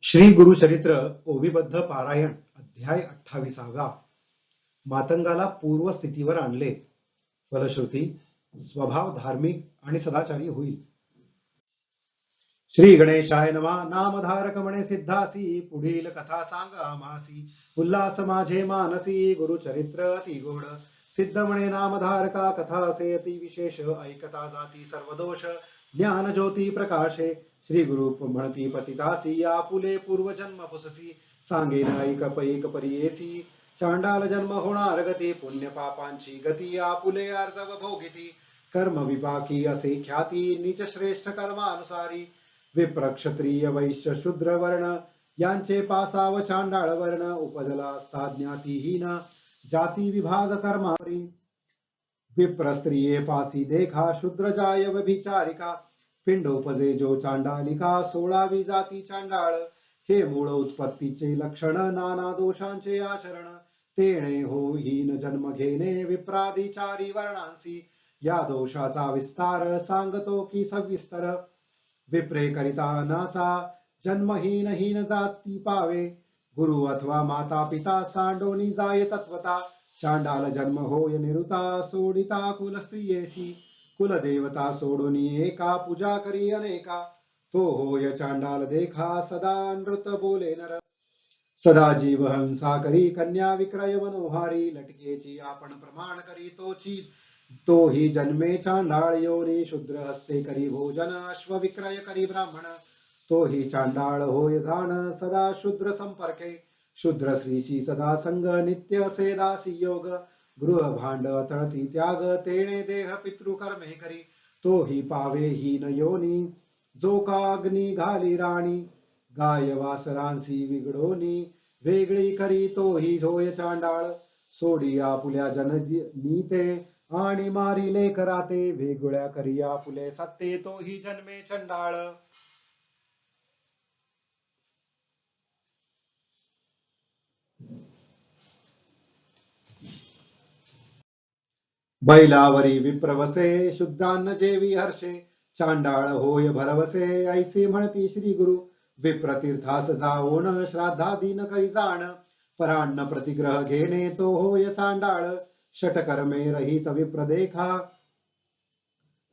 श्री गुरुचरित्र ओविबद्ध पारायण अध्याय 28. मातंगाला पूर्व स्थितीवर आणले. फलश्रुती स्वभाव धार्मिक आणि सदाचारी होईल. श्री गणेशाय नमा. नामधारक म्हणे सिद्धासी. पुढील कथा सांग आम्हासी. उल्हास माझे मानसी. गुरुचरित्र अति गोड. सिद्ध म्हणे नामधारका. कथा असे अति विशेष. ऐकता जाती सर्व दोष. ज्ञान ज्योती प्रकाशे. श्री गुरु म्हणती पतितासी. आपुले पूर्वजन्म पुससी. सांगेन ऐक पैक परियेसी. चांडाल जन्म होणार गती. पुण्य पापांची गती. आपुले अर्जव भोगिती. कर्म विपाकी असे ख्याती. नीच श्रेष्ठ कर्मानुसारी. विप्र क्षत्रिय वैश्य शूद्र वर्ण यांचे पासाव चांडाळ वर्ण. उपजला असता ज्ञातीहीन जाती विभाग कर्मावरी. विप्र स्त्रिये पासी देखा. शूद्र जाय व्यभिचारिका. पिंडोपजे जो चांडालिका. 16वी जाती चांडाळ. हे मूळ उत्पत्तीचे लक्षण. नाना दोषांचे आचरण. तेणे होईन जन्म घेणे. विप्रादिचारी वर्णांसी. या दोषाचा विस्तार सांगतो की सविस्तर. विप्रे करिता नाचा जन्महीन हीन जाती पावे. गुरु अथवा माता पिता सांडोनी जाय तत्वता. चांडाल जन्म होय निरुता. सोडिता कुल स्त्रियेसी. कुलदेवता सोडोनी एका. पूजा करी अनेका. तो होय चांडाल देखा. सदा नृत बोले नर. सदा जीव हंसा करी. कन्या विक्रय मनोहारी. लटकेची आपण प्रमाण करी तोची. तो ही जन्मे चांडाळ योनी. शूद्र हस्ते करी भोजन. अश्व विक्रय करी ब्राह्मण. तो ही चांडाळ होय जाण. सदा शूद्र संपर्के. शूद्र स्त्रीची सदा संग. नित्य असे दासी योग. गृह भांड तळती त्याग. तेणे देह पितृकर्मे करी. तो ही पावे हीन योनी. जो का अग्नी घाली राणी. गाय वासरांसी विगडोनी. वेगळी करी तो ही होय चांडाळ. सोडी आपुल्या जननीते. आणि मारी लेख राते. वेगळ्या करी आपुले सत्ते. तो ही जन्मे चंडाळ. बैलावरी विप्रवसे. शुद्धान्न जेवी हर्षे. चांडाळ होय भरवसे. ऐसी म्हणती श्री गुरु. विप्रतीर्थास जाओन. श्राद्धादीन करी जाण. परान्न प्रतिग्रह घेणे. तो होय चांडाळ. षटकर्मे रहित विप्र देखा.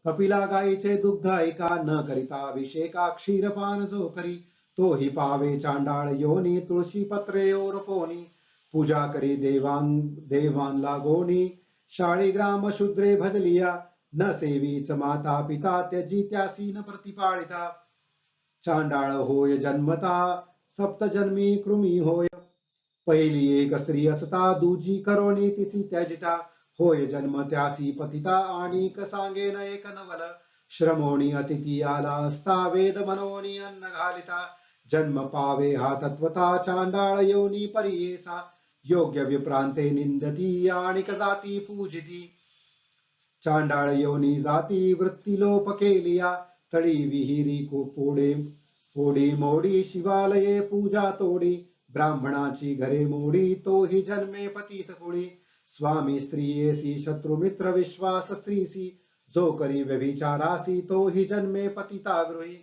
कपिला गायीचे दुग्ध ऐका. न करिता अभिषेका. क्षीरपान जो करी. तो ही पावे चांडाळ योनी. तुळशी पत्रे ओरपोनी. पूजा करी देवान लागोनी. शाळीग्राम शूद्रे भजलिया. न सेवीच माता पिता. त्यजी त्यासी न प्रतिपाळिता. चांडाळ होय जन्मता. सप्तजन्मी कृमी होय. पहिली एक स्त्री असता. दुजी करोनी तिसी त्याजिता. होय जन्म त्यासी पतिता. आणि सांगेन एक नवल. श्रमोणी अतिथी आला असता. वेद मनोनी अन्न घालिता. जन्म पावे हा तत्वता. चांडाळ योनी परियेसा. योग्य विप्रांते निंदती. आणि जाती पूजिती. चांडाळ योनी जाती. वृत्ती लोप केलिया. तळी विहिरी फोडी मोडी. शिवालये पूजा तोडी. ब्राह्मणाची घरे मोडी. तो ही जन्मे पतित कुळी. स्वामी स्त्रियेसी शत्रुमित्र. विश्वास स्त्रीसी. जो करी व्यभिचारासी. तो ही जन्मे पतिता गृही.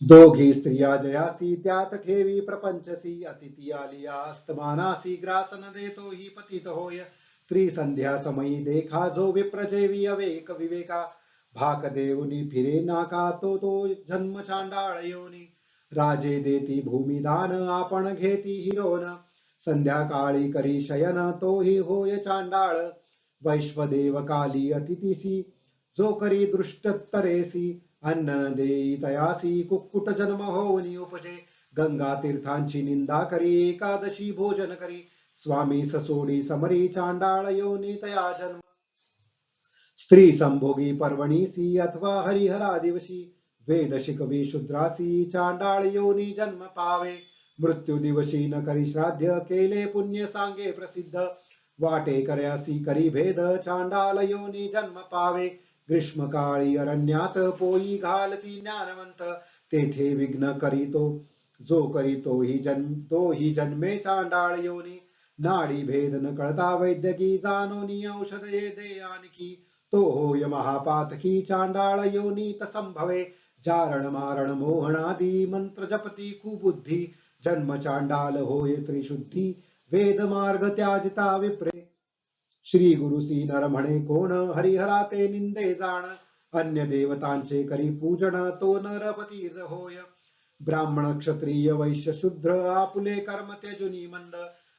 दोघी स्त्रिया जयासी. त्यात ठेवी प्रपंचसी. अतिथी आलिया अस्तमानासी. ग्रासन देतो ही पतित होय. त्रिसंध्या समयी देखा. जो विप्रजेवी अवेक विवेका. भाक देऊनी फिरे नाका. तो जन्म चांडाळ योनी. राजे देती भूमिदान. आपण घेती हिरोन. संध्याकाळी करी शयन. तो ही होय चांडाळ. वैश्वदेव काली अतिथीसी. जो करी दृष्टत्तरेसी. अन्न देई तयासी. कुक्कुट जन्म होऊनी उपजे. गंगा तीर्थांची निंदा करी. एकादशी भोजन करी. स्वामी ससोडी समरी. चांडाळ योनी तया जन्म. स्त्री संभोगी पर्वणीसी. अथवा हरिहरा दिवशी. वेद शिकवी शूद्रासी. चांडाळ योनी जन्म पावे. मृत्यू दिवशी न करी श्राद्ध. केले पुण्य सांगे प्रसिद्ध. वाटे करयासी करी भेद. चांडाल योनी जन्म पावे. ग्रीष्मकाळी अरण्यात. पोई घालती ज्ञानवंत. तेथे विघ्न करीतो. जो करीतो ही जन्मे चांडाळ योनी. नाडी भेद न कळता. वैद्यकी जानोनी औषधे दे आणखी. तो होय महापातकी. चांडाळ योनीत संभवे. जारण मारण मोहनादी मंत्र जपती कुबुद्धी जन्म चांडाल होय त्रिशुद्धी वेद मार्ग त्याजिता विप्रे श्री गुरुसी नर म्हणे कोण हरिहरा ते निंदे जाण अन्य देवतांचे करी पूजन तो नरपती होय ब्राह्मण क्षत्रिय वैश्य शूद्र आपुले कर्म त्यजुनी मंद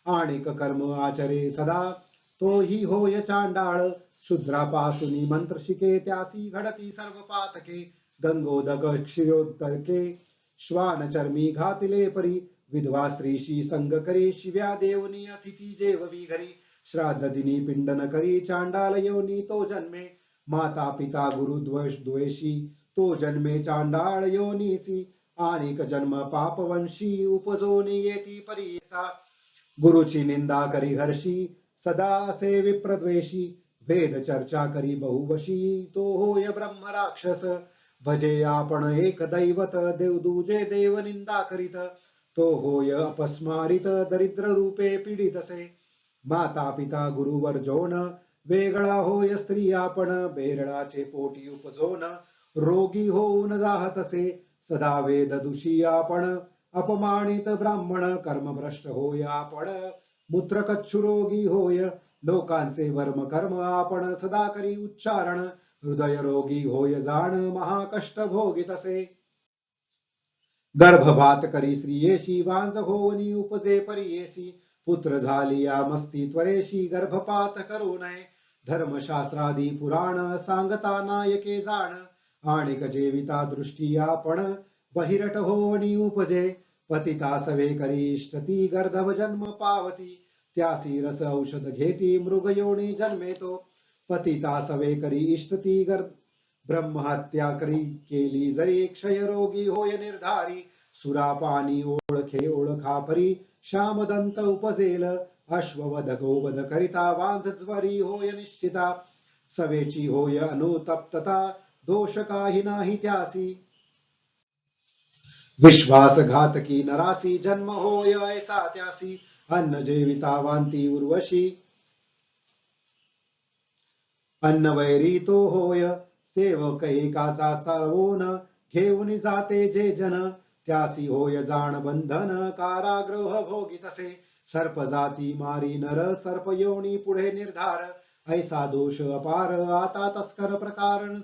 आणिक कर्म आचरे सदा तो ही होय चांडाळ शूद्रापासूनी मंत्र शिके त्यासी घडती सर्व पातके गंगोदक क्षीरोदके श्वान चर्मी घातिले परी विधवा स्त्रीशी संग करी शिव्या देवनी अतिथी जेववी घरी श्राद्ध दिनी पिंडन करी चांडाल योनी तो जन्मे माता पिता गुरु द्वेषी तो जन्मे चांडाळ योनीसी आणिक जन्म पापवंशी उपजोनी येती परीसा गुरुची निंदा करी हर्षी सदा असे विप्रद्वेषी वेद चर्चा करी बहुवशी तो होय ब्रह्म राक्षस भजे आपण एक दैवत देव दुजे देव निंदा करीत तो होय अपस्मारित दरिद्र रूपे पीडितसे माता पिता गुरुवर जोन वेगळा होय स्त्री आपण बेरळाचे पोटी उपजोन रोगी होऊन जाहतसे सदा वेद दूषी आपण अपमानित ब्राह्मण कर्मभ्रष्ट होय आपण मूत्रकच्छु रोगी होय लोकांचे वर्म कर्म आपण सदा करी उच्चारण हृदय रोगी होय जाण महाकष्ट भोगितसे गर्भभात करी स्त्रियेशी वांज होवनी उपजे परियेसी पुत्र झालिया मस्ती त्वरेशी गर्भपात करू नये धर्मशास्त्रादी पुराण सांगता नायके जाण आणिक जेविता दृष्टी आपण बहिरट होवनी उपजे पतिता सवे करी इष्टती गर्धव जन्म पावती त्यासी रस औषध घेती मृगयोनी जन्मेतो पतिता सवे करी इष्टती ब्रह्महत्या करी केली जरी क्षयरोगी होय निर्धारी सुरापानी ओळखे ओळखा परी श्यामदंत उपजेल अश्ववध गोवध करिता वांझज्वरी होय निश्चिता सवेची होय अनुतप्तता दोष काही नाही त्यासी विश्वासघातकी नरासी जन्म होय ऐसा त्यासी अन्न जेविता वांती उर्वशी अन्न वैरी तो होय सेवक एकाचा सर्वोन घेऊन जाते जे जन त्यासी होय जाण बंधन कारागृह भोगितसे सर्प जाती मारी नर सर्प योनी पुढे निर्धार ऐसा दोष अपार आता तस्कर प्रकरण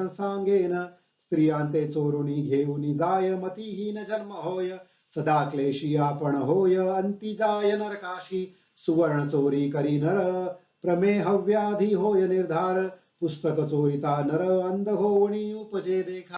सांगेन स्त्रियांते चोरुनी घेऊनी जाय मतिहीन जन्म होय सदा क्लेशी आपण होय अंती जाय नरकाशी सुवर्ण चोरी करी नर प्रमेहव्याधी होय निर्धार पुस्तक चोरिता नर अंध होवणी उपजे देखा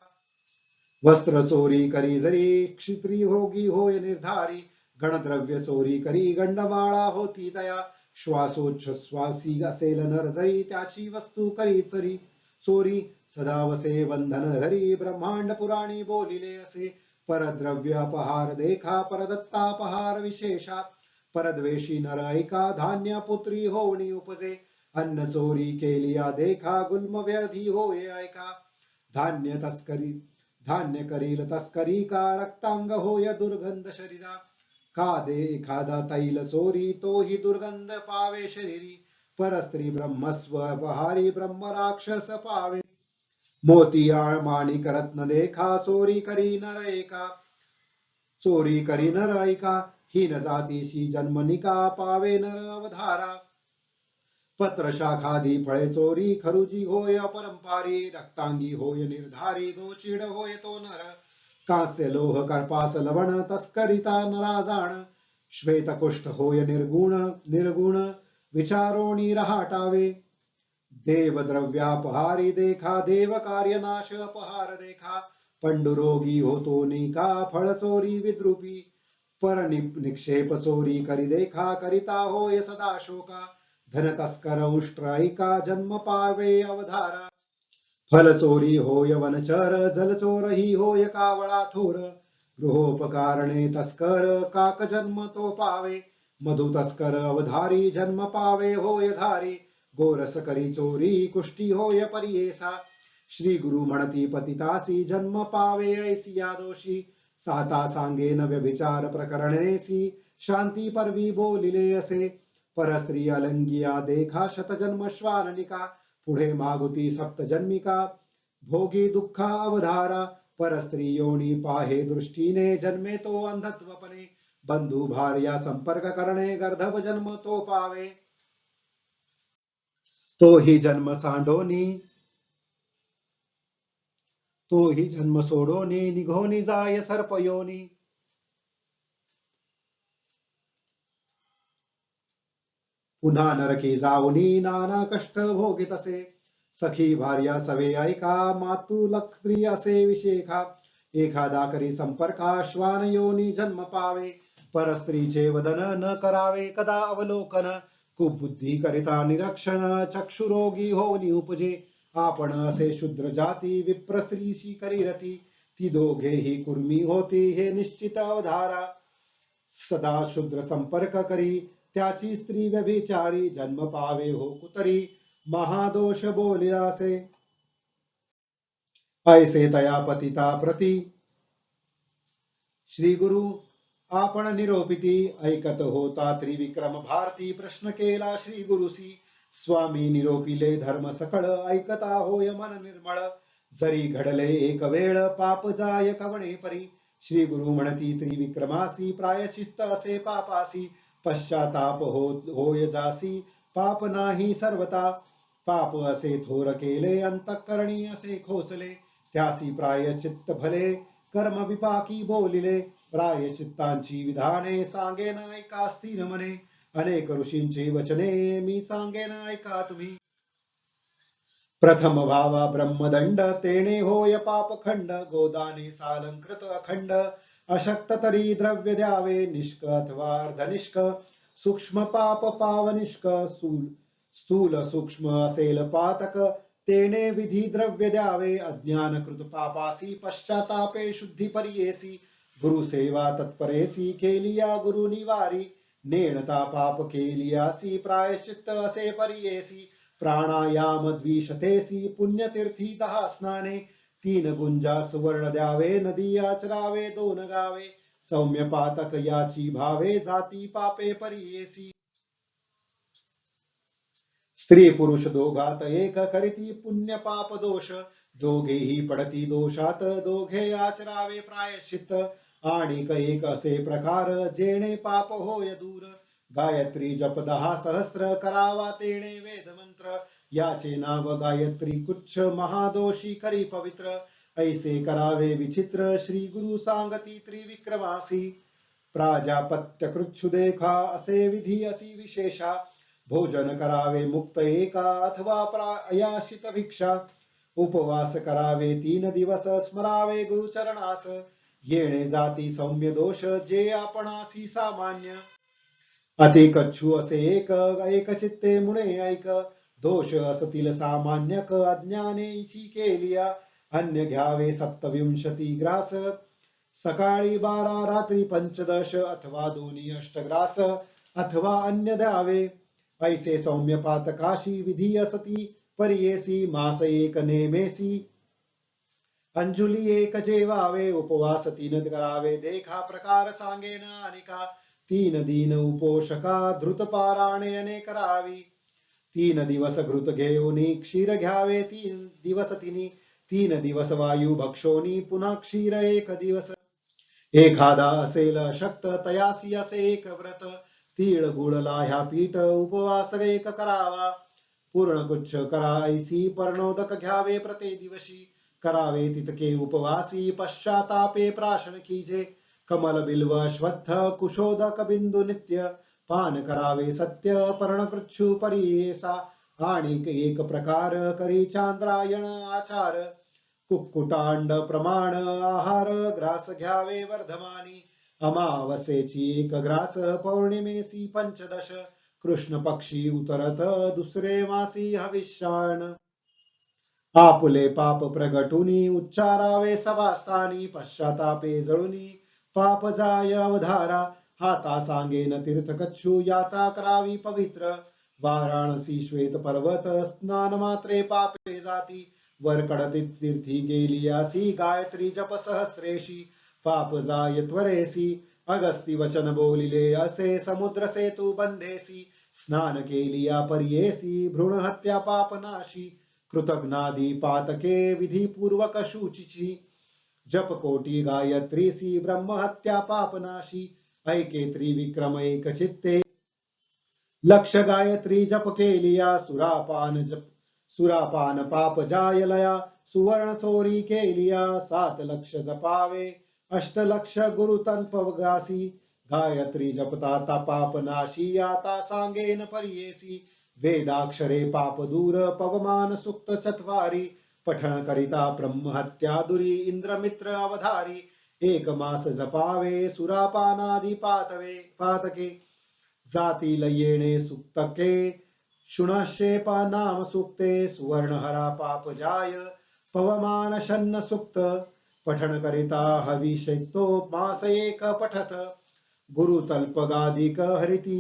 वस्त्र चोरी करी जरी क्षित्री होगी होय निर्धारी गणद्रव्य चोरी करी गंडमाळा होती दया श्वासोच्छ्वासी असेल नर जरी त्याची वस्तू करी चोरी सदा वसे बंधन धरी ब्रह्मांड पुराणी बोलिले असे परद्रव्य अपहार देखा परदत्तापहार विशेषा परद्वेषी नर ऐका धान्य पुत्री होवणी उपजे अन्न चोरी केलिया देखा गुल्म व्याधी होय ऐका धान्य करील तस्करी का रक्तांग होय दुर्गंध शरीरा का दे एखादा तैल चोरी तो ही दुर्गंध पावे शरीरी परस्त्री ब्रह्मस्व अपहारी ब्रह्म राक्षस पावे मोतियाळ माणिक रत्न देखा चोरी करी नर ऐका हीन जातीशी जन्मनिका पावे नर अवधारा पत्र शाखादी फळे चोरी खरुजी होय अपरंपारी रक्तांगी होय निर्धारी दोचिड होय तो नर कांस्य लोह कर्पास लवण तस्करिता नरा जाण श्वेतकुष्ठ होय निर्गुण विचारोणी रहाटावे देव द्रव्यापहारी देखा देव कार्य नाश अपहार देखा पंडुरोगी होतो निका फळ चोरी विद्रुपी पर निक्षेप चोरी करी देखा करिता होय सदा शोका धन तस्कर उष्ट्रायिका जन्म पावे अवधारा फल चोरी होय वनचर जल चोर ही होय कावळा थोर गृहोपकारणे तस्कर काक जन्म तो पावे मधु तस्कर अवधारी जन्म पावे होय धारी गोरस करी चोरी कुष्टी होय परियेसा श्री गुरु म्हणती पतितासी जन्म पावे ऐसिया दोषी साता सांगेन व्यभिचार प्रकरणेसी शांती परवी बोलिले असे परस्त्री अलंगिया देखा शतजन्म श्वाननिका पुढे मागुती सप्तजन्मिका भोगी दुःखा अवधारा परस्त्री योनी पाहे दृष्टीने जन्मे तो अंधत्वपणे बंधू भार्या संपर्क करणे गर्धभ जन्म तो पावे तो ही जन्म सांडोनी तो ही जन्म सोडोनी निघोनी जाय सर्पयोनी पुन्हा नरकी जाऊनी नाना कष्ट भोगे तसे सखी भार्या सवे ऐका मातू लक्ष्मी असे विशेखा एखादा करी संपर्का श्वान योनी जन्म पावे परस्त्रीचे वदन न करावे कदा अवलोकन कुबुद्धी करिता निरक्षण चक्षुरोगी होनी उपजे आपण असे शूद्र जाती विप्र स्त्रीशी करीरती ती दोघेही कुर्मी होती हे निश्चित अवधारा सदा शूद्र संपर्क करी त्याची स्त्री व्यभिचारी जन्म पावे हो कुतरी महादोष बोलियासे ऐसे तया पतिता प्रती श्री गुरु आपण निरोपिती ऐकत होता त्रिविक्रम भारती प्रश्न केला श्री गुरुसी स्वामी निरोपिले धर्म सकळ ऐकता होय मन निर्मळ जरी घडले एक वेळ पाप जाय कवणे परी श्री गुरु म्हणती त्रिविक्रमासी प्रायश्चित्त असे पापासी पश्चाताप होय जासी पाप नाही सर्वता पाप असे थोर केले अंतःकरणी असे खोचले त्यासी प्रायश्चित्त भले कर्म विपाकी बोलिले प्रायश्चित्तांची विधाने सांगेन ऐका स्थिर मने अनेक ऋषींची वचने मी सांगेन ऐका तुम्ही प्रथम भावा ब्रह्मदंड तेणे होय पापखंड गोदाने सालंकृत अखंड अशक्त तरी द्रव्य द्यावे निष्क अथवा अर्धनिष्क सूक्ष्म पाप पावनिष्क स्थूल सूक्ष्म असेल पातक तेने विधी द्रव्य द्यावे अज्ञानकृत पापासी पश्चातापे शुद्धी पर्येसी गुरुसेवा तत्परेसी केलिया गुरु निवारी नेणता पाप केलियासी प्रायश्चित्त असे पर्येसी प्राणायाम द्विशतेसी पुण्यतीर्थी 10 स्नाने 3 गुंजा सुवर्ण द्यावे नदी आचरावे 2 गावे सौम्य पातक याची भावे जाती पापे पर्येसी स्त्री पुरुष दोघात एक करीती पुण्य पाप दोष दोघेही पडती दोषात दोघे आचरावे प्रायश्चित्त आणि एक असे प्रकार जेणे पाप होय दूर गायत्री जप 10 सहस्र करावा तेणे वेद मंत्र याचे नाव गायत्री कुच्छ महादोषी करी पवित्र ऐसे करावे विचित्र श्री गुरु सांगती त्रिविक्रमासी प्राजापत्य कृच्छु देखा असे विधी अति विशेषा भोजन करावे मुक्त एका अथवा प्रायाशित भिक्षा उपवास करावे 3 दिवस स्मरावे गुरुचरणास येणे जाती सौम्य दोष जे आपणासी सामान्य अति कच्छू असे एक चित्ते मुळे ऐक दोष असतील सामान्यक अज्ञानेची केलिया अन्य घ्यावे 27 ग्रास सकाळी 12 रात्री 15 अथवा दोन्ही अष्टग्रास अथवा अन्य द्यावे ऐसे सौम्य पातकाशी विधी असती पर्येसी मास एक नेमेसी अंजुली एक जेवावे उपवास 3 करावे देखा प्रकार सांगेन अनिका 3 दिन उपोषका धृत पारायणे करावी 3 दिवस घृत घेऊनी क्षीर घ्यावे 3 दिवस 3 दिवस वायू भक्षोनी पुन्हा क्षीर 1 दिवस एखादा असेल शक्त तयासी असे एक व्रत तीळ गुळ लाह्या पीठ उपवास 1 करावा पूर्ण कुच्छ करायसी पर्णोदक घ्यावे प्रते दिवशी करावे तितके उपवासी पश्चातापे प्राशन कीजे कमल बिल्व अश्वत्थ कुशोदक बिंदू नित्य पान करावे सत्य पर्णकृच्छू परियेसा आणि एक प्रकार करी चांद्रायण आचार कुक्कुटांड प्रमाण आहार ग्रास घ्यावे वर्धमानी अमावस्येची 1 ग्रास पौर्णिमेसी 15 कृष्ण पक्षी उतरत दुसरे मासी हविष्याण आपुले पाप प्रगटुनी उच्चारावे सभास्थानी पश्चातापे जळुनी पाप जाय अवधारा हाता सांगेन तीर्थकच्छू याता करावी पवित्र वाराणसी श्वेत पर्वत स्नान मात्रे पापे जाती वरकडती तीर्थी गेलियासी गायत्री जप सहस्रेशी पाप जाय त्वरेसी अगस्ती वचन बोलिले असे समुद्र सेतू बंधेसी स्नान केलिया पर्येसी भ्रूण हत्या पाप नाशी कृतघ्नादि पातके विधि पूर्वक शुचिची जप कोटी गायत्रीसी ब्रह्म हत्या पापनाशी ऐके त्रिविक्रम एक चित्ते लक्ष गायत्री जप केलिया सुरापान पाप जायलया सुवर्ण चोरी केलिया 7 लक्ष जपावे 8 लक्ष गुरुतल्पगासी गायत्री जपता पाप नाशी आता सांगेन परियेसी वेदाक्षरे पाप दूर पवमान सुक्त चत्वारी पठण करिता ब्रह्महत्या दुरी इंद्रमित्र अवधारी 1 मास जपावे सुरापानादि पातके जाती लयेणे सुक्तके शुणशेपा नाम सुक्ते सुवर्णहरा पाप जाय पवमान शन्न सुक्त पठन करिता हविषेतो मास एक पठत गुरुतल्पगादिक हरिति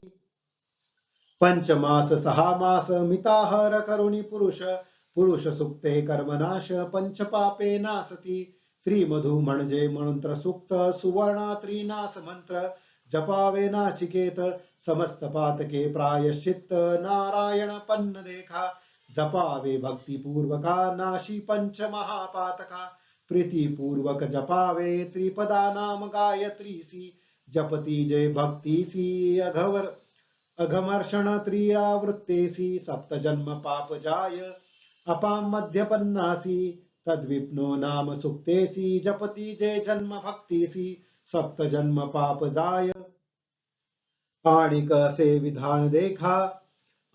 5 मास 6 मास मिताहर करुणी पुरुष सुक्ते कर्मनाश पंच पापे नासती त्रिमधु म्हणजे मंत्र सुक्त सुवर्ण त्रिनाश मंत्र जपावे नाचिकेत समस्त पातके प्रायश्चित्त नारायण पन्न देखा जपावे भक्ति पूर्वका नाशी पंच महापातका प्रीति पूर्वक जपावे त्रिपदा नाम गायत्रीसी जपती जय भक्तीसी अघमर्षण त्रियावृत्तेसी 7 जन्म पाप जाय अपाम मध्यपन्नासी तद्विप्नो नाम सुक्तेसी जपती जय जन्म भक्तीसी 7 जन्म पाप जाय पाणिक से विधान देखा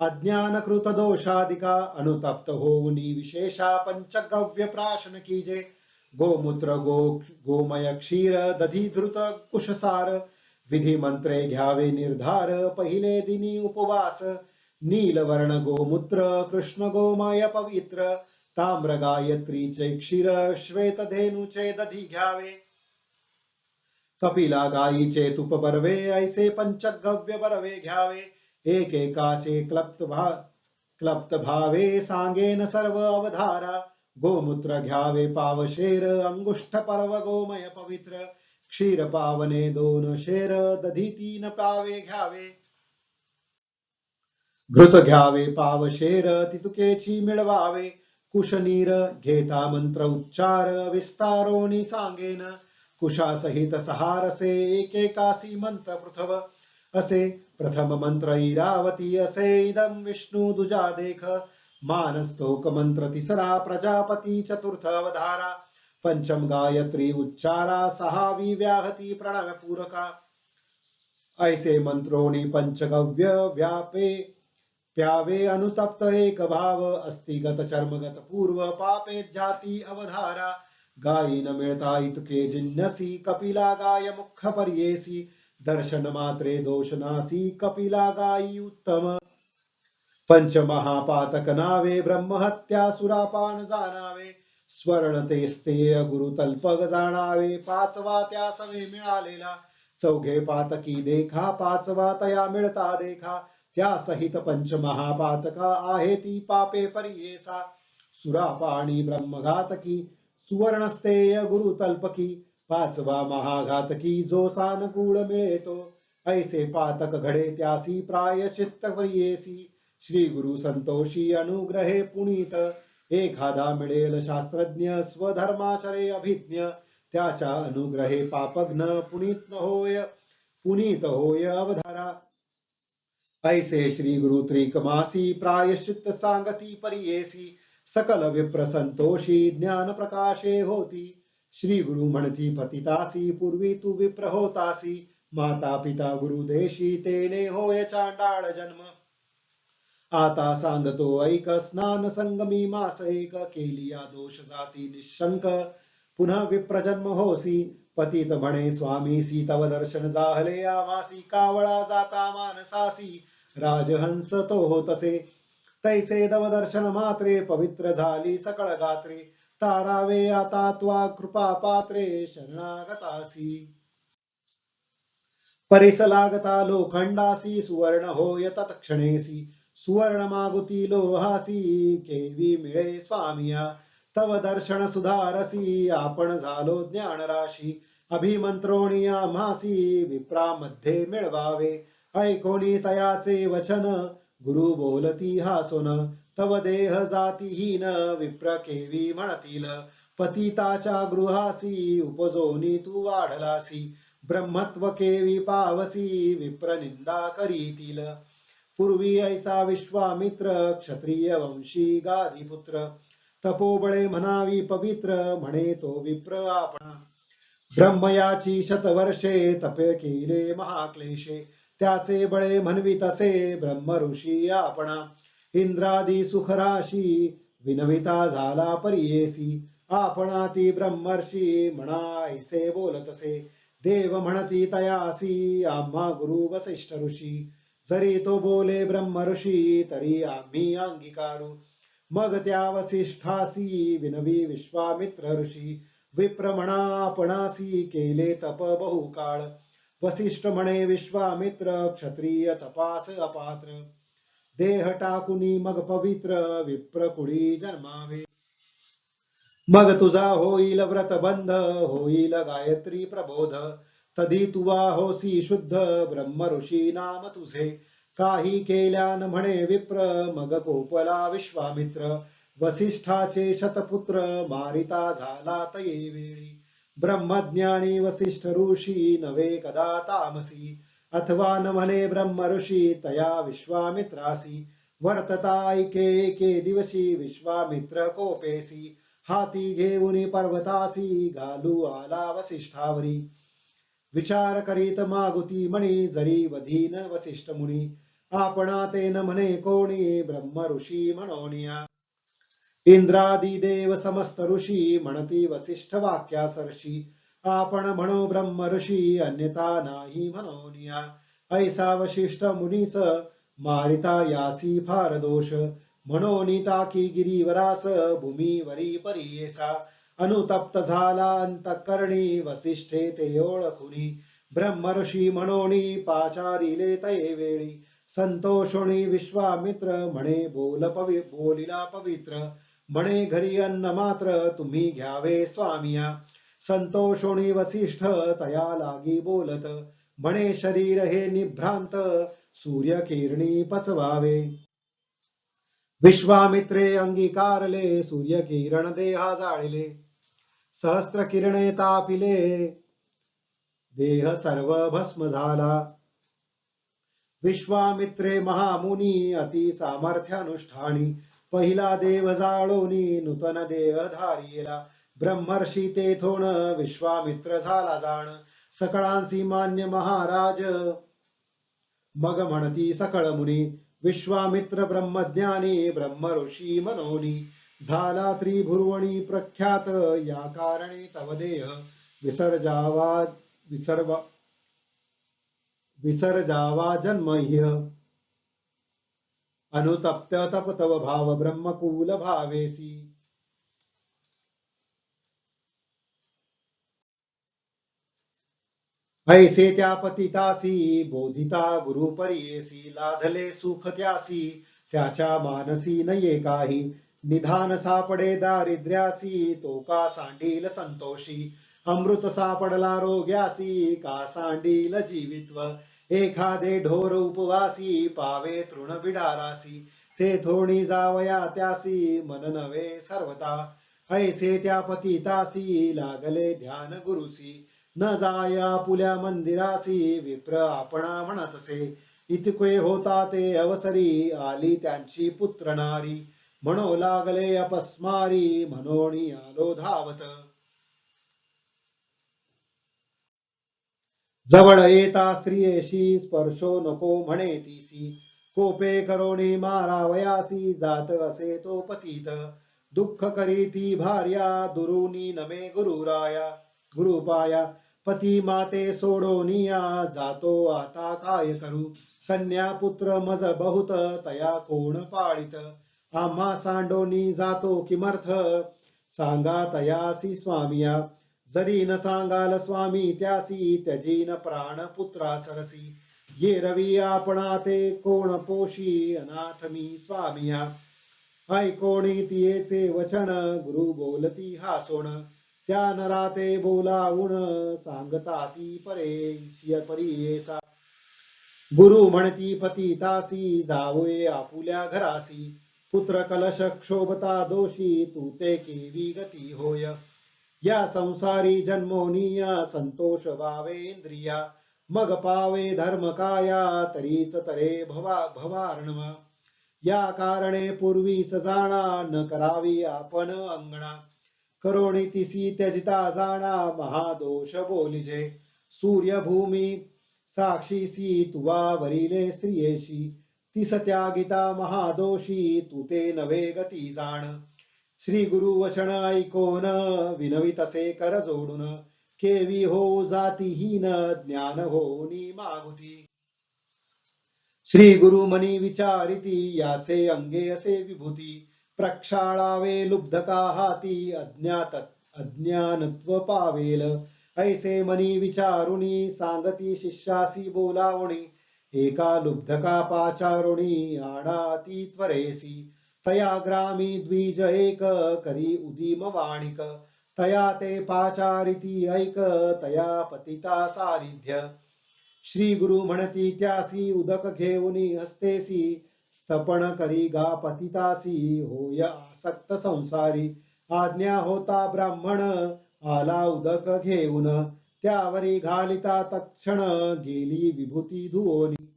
अज्ञान कृत दोषादिका अनुतप्त होनी विशेषा पंचगव्य प्राशन कीजे गोमूत्र गोमय क्षीर दधी धृत कुशसार विधि मंत्रे घ्यावे निर्धार पहिले दिनी उपवास नीलवर्ण गोमूत्र कृष्ण गोमय पवित्र ताम्र गायत्रीचे क्षीर श्वेत धेनुचे दधी घ्यावे कपिला गायीचे तुप बरवे ऐसे पंचगव्य बरवे घ्यावे एकेकाचे क्लप्त भावे सांगेन सर्व अवधारा गोमूत्र घ्यावे पावशेर अंगुष्ठ पर्व गोमय पवित्र क्षीर पावने 2 शेर दधी 3 पावे घ्यावे घृत घ्यावे पावशेर तितुकेची मिळवावे कुशनीर घेता मंत्र उच्चार विस्तारोनी सांगेन कुशासहित सहारसे एकेकासी मंत्र पृथव असे प्रथम मंत्र इरावती असे इदम विष्णु दुजा देख मानस्तोक मंत्र तिसरा प्रजापती चतुर्थ अवधारा पंचम गायत्री उच्चारा 6वी व्याहती प्रणव पूरका ऐसे मंत्रोनी पंचगव्य व्यापे प्यावे अनुतप्त एक भाव अस्तिगत चर्मगत पूर्व पापे जाती अवधारा गायी न मिळता इतके जिन्नसी कपिला गाय मुख पर्येसी दर्शन मात्रे दोषनासी कपिला गायी उत्तम पंच महापातक नावे ब्रह्महत्या सुरापान जाणावे स्वर्ण तेस्तेय गुरुतल्पग जाणावे 5वा त्या सवे मिळालेला 4घे पातकी देखा 5वा तया मिळता देखा त्या सहित पंच महापातका आहे ती पापे परियेसा सुरापाणी ब्रह्मघातकी सुवर्णस्तेय गुरुतल्पकी 5वा महाघातकी जो सानुकूळ मिळेतो ऐसे पातक घडे त्यासी प्रायश्चित्त परियेसी श्री गुरु संतोषी अनुग्रहे पुनीत एखादा मिळेल शास्त्रज्ञ स्वधर्माचरे अभिज्ञ त्याच्या अनुग्रहे पापघ्न पुनीत होय अवधारा ऐसे श्री गुरु त्रिकमासी प्रायश्चित्त सांगती परियेसी सकल विप्र संतोषी ज्ञान प्रकाशे होती श्री गुरु म्हणती पतितासी पूर्वी तू विप्र होतासी माता पिता गुरुदेशी तेने होय चांडाळ जन्म आता सांगतो ऐक स्नान संगमी मास एक केलिया दोष जाती निशंक पुन्हा विप्रजन्म होसी पतित म्हणे स्वामीसी तव दर्शन जाहले आमासी कावळा जाता मानसासी राजहंस तो होतसे तैसे दव दर्शन मात्रे पवित्र झाली सकळ गात्रे तारावे आता त्वा कृपा पात्रे शरणागतासी परिस लागता लोखंडासी सुवर्ण होय तत्क्षणेसी सुवर्ण मागुती लोहासी केवी मिळे स्वामिया तव दर्शन सुधारसी आपण झालो ज्ञान राशी अभिमंत्रोणी आम्हासी विप्रामध्ये मिळवावे ऐकोणी तयाचे वचन गुरु बोलती हासोन तव देह जातीहीन विप्र केवी म्हणतील, पतिताच्या गृहासी उपजोनी तू वाढलासी, ब्रह्मत्व केवी पावसी विप्र निंदा करीतील, पूर्वी ऐसा विश्वामित्र क्षत्रिय वंशी गादीपुत्र, तपोबळे म्हणावी पवित्र म्हणे तो विप्र आपणा, ब्रह्मयाची शतवर्षे तपे केले महाक्लेशे, त्याचे बळे म्हणवी तसे ब्रह्म ऋषी आपणा, इंद्रादी सुखराशी विनविता झाला परियेसी, आपणा ती ब्रह्मर्षी म्हणा ऐसे बोलतसे, देव म्हणती तयासी आम्हा गुरु वसिष्ठ ऋषी, जरी तो बोले ब्रह्म ऋषी तरी आम्ही अंगीकारू, मग त्या वसिष्ठासी विनवी विश्वामित्र ऋषी, विप्र म्हणा आपणासी केले तप बहुकाळ, वसिष्ठ म्हणे विश्वामित्र क्षत्रिय तपास अपात्र, देह टाकुनी मग पवित्र विप्र कुळी जन्मावे, मग तुझा होईल व्रतबंध होईल गायत्री प्रबोध, तधी तुवा होसी शुद्ध ब्रह्म ऋषी नाम तुझे, काही केल्यान म्हणे विप्र मग कोपला विश्वामित्र, वसिष्ठाचे शतपुत्र मारिता झाला तये वेळी, ब्रह्मज्ञानी वसिष्ठ ऋषी नवे कदा तामसी, अथवा न म्हणे ब्रह्म ऋषी तया विश्वामित्रासी, वर्तता ऐके एके दिवशी विश्वामित्र कोपेसी, हाती घेऊन पर्वतासी घालू आला वसिष्ठावरी, विचार करीत मागुती म्हणी जरी वधीन वसिष्ठ मुनी, आपणा तेन म्हणे कोणी ब्रह्म ऋषी म्हणोनिया, इंद्रादी देव समस्त ऋषी म्हणती वसिष्ठ वाक्यासर्षी, आपण म्हणो ब्रह्म ऋषी अन्यथा नाही म्हणोनिया, ऐसा वसिष्ठ मुनीस मारिता यासी फार दोष, म्हणोनी टाकी गिरीवरास भूमीवरी परियेसा, अनुतप्त झाला अंतःकरणी वसिष्ठे ते ओळखुनी, ब्रह्म ऋषी म्हणोनी पाचारिले तये वेळी, संतोषोणी विश्वामित्र म्हणे बोलिला पवित्र, म्हणे घरी अन्न मात्र तुम्ही घ्यावे स्वामिया, संतोषोणी वसिष्ठ तया लागी बोलत, म्हणे शरीर हे निभ्रांत सूर्य किरणी पचवावे, विश्वामित्रे अंगीकारले सूर्य किरण देहा जाळले, सहस्त्र किरणे तापिले देह सर्व भस्म झाला, विश्वामित्रे महामुनी अति सामर्थ्यानुष्ठानी, पहिला देव जाळोनी नूतन देह धारिला, ब्रह्मर्षी तेथोन विश्वामित्र झाला जाण, सकळांसी मान्य महाराज मग म्हणती सकळ मुनी, विश्वामित्र ब्रह्मज्ञानी ब्रह्म ऋषी मनोनी, झाला त्रिभुवनी प्रख्यात या कारणे तव देह विसर्जावा जन्मह्य, अनुतप्त तप तव भाव ब्रह्मकूल भावेसी, ऐसे त्या पतितासी बोधिता गुरु परियेसी, लाधले सुख त्यासी त्याच्या मानसी नये काही, निधान सापडे दारिद्र्यासी तो का सांडील संतोषी, अमृत सापडला रोग्यासी का सांडील जीवित्व, एखादे ढोर उपवासी पावे तृण बिडारासी, ते थोडी जावया त्यासी मन नवे सर्वता, ऐसे त्या पतितासी लागले ध्यान गुरुसी, न जाया पुल्या मंदिरासी विप्र आपणा म्हणतसे, इतके होता ते अवसरी आली त्यांची पुत्र नारी, म्हणो लागले अपस्मारी म्हणोनी आलो धावत, जवळ येता स्त्रियेशी स्पर्शो नको म्हणे तीसी, कोपे करोनी मारावयासी जात असे तो पतित, दुःख करी ती भार्या दुरुनी नमे गुरुपाया, पती माते सोडोनिया जातो आता काय करू, कन्या पुत्र मज बहुत तया कोण पाळित, आम्हा सांडोनी जातो किमर्थ सांगा तयासी स्वामिया, जरी न सांगाल स्वामी त्यासी त्यजीन प्राण पुत्रा सरसी, ये रवी आपणा ते कोण पोशी अनाथ मी स्वामिया, ऐकोणी तियेचे वचन गुरु बोलती हासोण, त्या नराते बोलावून सांगता ती परियेसा, गुरु म्हणती पतितासी जावोये आपुल्या घरासी, पुत्र कलश क्षोभता दोषी तू ते केवी गती होय. या संसारी जन्मोनिया संतोष वावे इंद्रिया मग पावे धर्म काया तरीच तरे भवार्णव. या कारणे पूर्वीच जाणा न करावी आपण अंगणा. करोणी तिसी त्यजिता जाणा महादोष बोलिजे. सूर्यभूमी साक्षीसी तुवा वरिले स्त्रियेशी तिस त्यागिता महादोषी तू ते नवे गती जाण. श्री गुरु वचन ऐकोन विनवितसे कर जोडून केवी हो जातीहीन ज्ञान होनी मागुती. श्री गुरु मनी विचारिती याचे अंगे असे विभूती. प्रक्षाळावे लुब्धका हाती अज्ञानत्व पावेल. ऐसे मनी विचारुणी सांगती शिष्यासी बोलावणी. एका लुब्धका पाचारुणी आणाती त्वरेसी. तया ग्रामी द्विज एक करी उदीम वाणिक. तया ते पाचारिती ऐक तया पतिता सानिध्य. श्री गुरु म्हणती त्यासी उदक घेऊनी हस्तेसी. स्थपन करी गा पतितासी होय आसक्त संसारी. आज्ञा होता ब्राह्मण आला उदक घेऊन. त्यावरी घालिता तक्षण गेली विभूती धुओनी.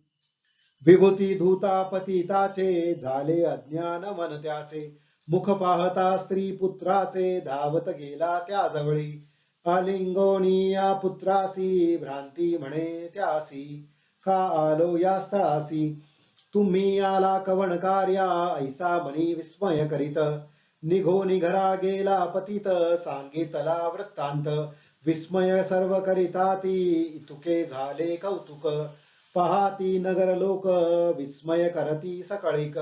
विभूती धुता पतिताचे झाले अज्ञान मन त्याचे. मुख पाहता स्त्री पुत्राचे धावत गेला त्याजवळी. आलिंगोनी या पुत्रासी भ्रांती म्हणे त्यासी. का आलो या स्थळासी तुम्ही आला कवण कार्या ऐसा मनी विस्मय करीत. निघोनी घरा गेला पतित सांगितला वृत्तांत. विस्मय सर्व करिता ती इतुके झाले कौतुक. पहाती नगर लोक विस्मय करती सकळिक.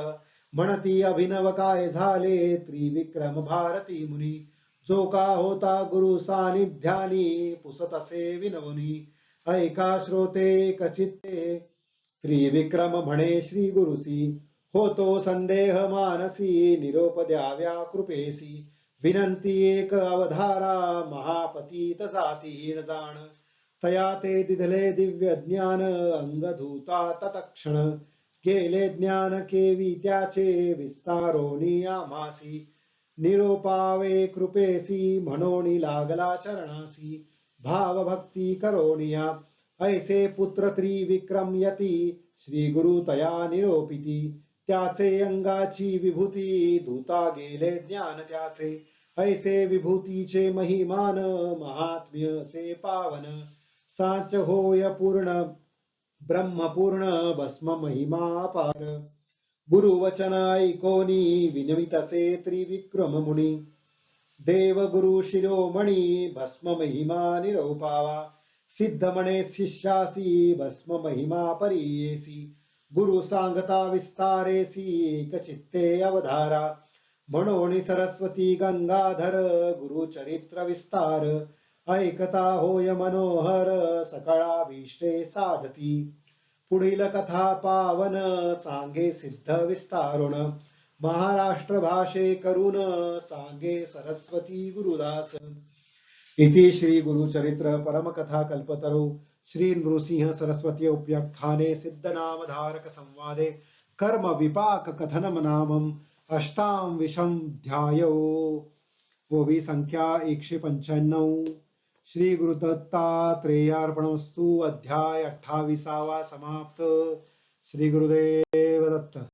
म्हणती अभिनव काय झाले त्रिविक्रम भारती मुनी. जो का होता गुरु सानिध्यानी पुसतसे विनवनी. ऐका श्रोते कचित्ते त्रिविक्रम म्हणे श्री गुरुसी. होतो संदेह मानसी निरोप द्याव्या कृपेसी. विनंती एक अवधारा महापतीत जातीहीन जाण. तया ते दिधले दिव्य ज्ञान अंगधूता तत्क्षण. गेले ज्ञान केवी त्याचे विस्तारोनी आमासी. निरोपावे कृपेसी म्हणोनी लागला चरणासी. भाव भक्ती करोनिया ऐसे पुत्र त्रिविक्रम यती. श्री गुरु तया निरोपिती. त्याचे अंगाची विभूती धुता गेले ज्ञान त्याचे. ऐसे विभूतीचे महिमान महात्म्य असे पावन. साच होय पूर्ण ब्रह्मपूर्ण भस्म महिमा पार. गुरुवचन ऐकोनी विनवितसे त्रिविक्रम मुनी. देव गुरु शिरोमणी भस्म महिमा निरोपावा. सिद्ध म्हणे शिष्यासी भस्म महिमा परीयेसी. गुरु सांगता विस्तारेसी एक चित्ते अवधारा. म्हणून सरस्वती गंगाधर गुरु चरित्र विस्तार. ऐकता होय मनोहर सकळाभीष्टे साधती. पुढील कथा पावन सांगे सिद्ध विस्तारुण. महाराष्ट्र भाषे करून सांगे सरस्वती गुरुदास. इति श्री गुरुचरित्र परमकथा कल्पतरु श्री नृसिंह सरस्वती उप्याख्याने सिद्धनामधारक संवादे कर्म विपाक कथनम नामम अष्टाविंशोऽध्यायो. ओवी संख्या 195. श्री गुरुदत्तात्रेयार्पणमस्तु. अध्याय 28 समाप्त. श्री गुरुदेव दत्त.